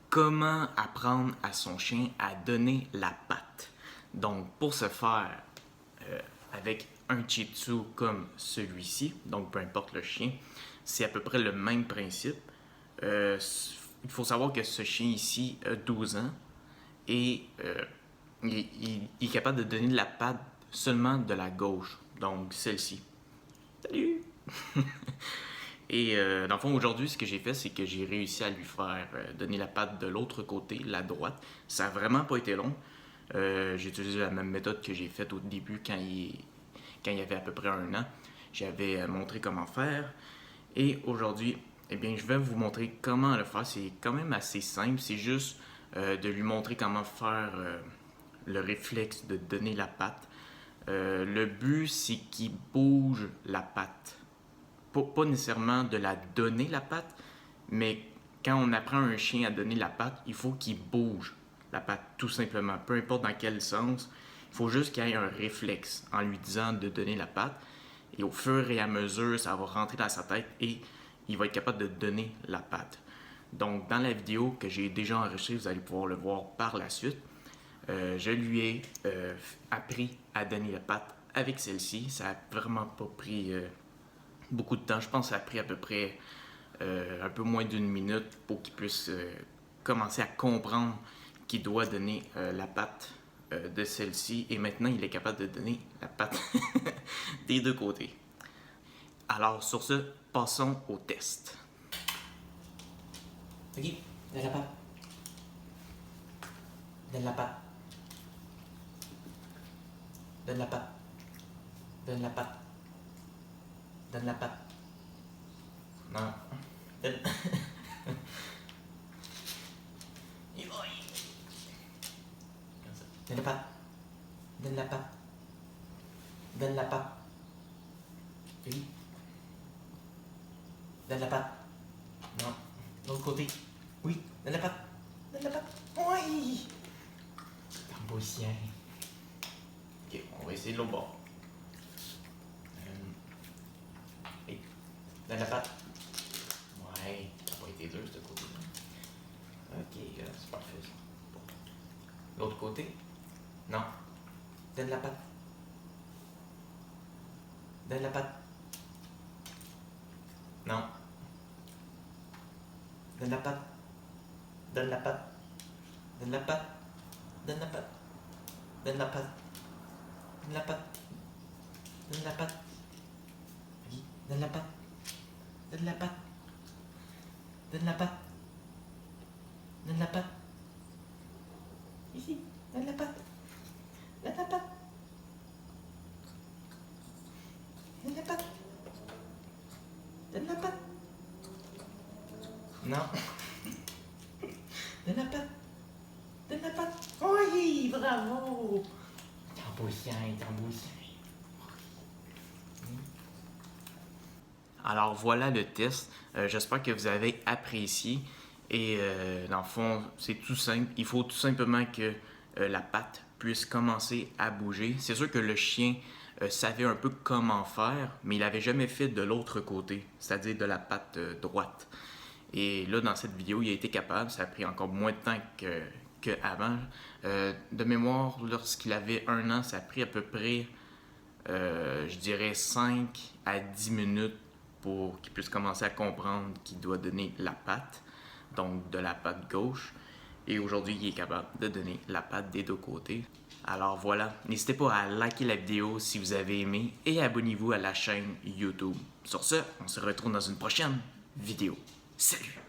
comment apprendre à son chien à donner la patte. Donc, pour ce faire, avec un Shih Tzu comme celui-ci, donc peu importe le chien, c'est à peu près le même principe. Il faut savoir que ce chien ici a 12 ans et il est capable de donner de la patte seulement de la gauche, donc celle-ci. Salut! Et dans le fond, aujourd'hui, ce que j'ai fait, c'est que j'ai réussi à lui faire donner la patte de l'autre côté, la droite. Ça n'a vraiment pas été long. J'ai utilisé la même méthode que j'ai faite au début quand il avait à peu près 1 an. J'avais montré comment faire. Et aujourd'hui, eh bien, je vais vous montrer comment le faire. C'est quand même assez simple. C'est juste de lui montrer comment faire le réflexe de donner la patte. Le but, c'est qu'il bouge la patte. Pas nécessairement de la donner la patte, mais quand on apprend un chien à donner la patte, il faut qu'il bouge la patte tout simplement, peu importe dans quel sens. Il faut juste qu'il y ait un réflexe en lui disant de donner la patte. Et au fur et à mesure, ça va rentrer dans sa tête et il va être capable de donner la patte. Donc, dans la vidéo que j'ai déjà enregistrée, vous allez pouvoir le voir par la suite, je lui ai appris à donner la patte avec celle-ci. Ça n'a vraiment pas pris beaucoup de temps. Je pense que ça a pris à peu près un peu moins d'1 minute pour qu'il puisse commencer à comprendre qu'il doit donner la patte de celle-ci. Et maintenant, il est capable de donner la patte des deux côtés. Alors, sur ce, passons au test. Ok, donne la patte. Donne la patte. Donne la patte. Donne la patte. Donne la patte. Non. Donne. Donne la patte. Donne la patte. Donne la patte. Oui. Donne la patte. Non. L'autre côté. Oui. Donne la patte. Donne la patte. Oui. T'es un beau chien. Ok, on va essayer de l'autre bord. Oui. Donne la patte. Ouais, ça n'a pas été dur ce côté-là. Ok, c'est parfait ça. Bon. L'autre côté? Non. Donne la patte. Donne la patte. Non. Donne la patte. Donne la patte. Donne la patte. Donne la patte. Donne la patte. Donne la patte. Donne la patte. Oui. Donne la patte. Donne la patte. Donne la patte. Donne la patte. Ici. Donne la patte. Donne la patte. Donne la patte. Donne la patte. Non. Donne la patte. Donne la patte. Oui, bravo. T'es un beau chien, t'es un beau chien. Alors voilà le test. J'espère que vous avez apprécié. Et dans le fond, c'est tout simple. Il faut tout simplement que la patte puisse commencer à bouger. C'est sûr que le chien savait un peu comment faire, mais il n'avait jamais fait de l'autre côté, c'est-à-dire de la patte droite. Et là, dans cette vidéo, il a été capable. Ça a pris encore moins de temps qu'avant. De mémoire, lorsqu'il avait 1 an, ça a pris à peu près, je dirais, 5 à 10 minutes pour qu'il puisse commencer à comprendre qu'il doit donner la patte, donc de la patte gauche. Et aujourd'hui, il est capable de donner la patte des deux côtés. Alors voilà, n'hésitez pas à liker la vidéo si vous avez aimé et abonnez-vous à la chaîne YouTube. Sur ce, on se retrouve dans une prochaine vidéo. Salut!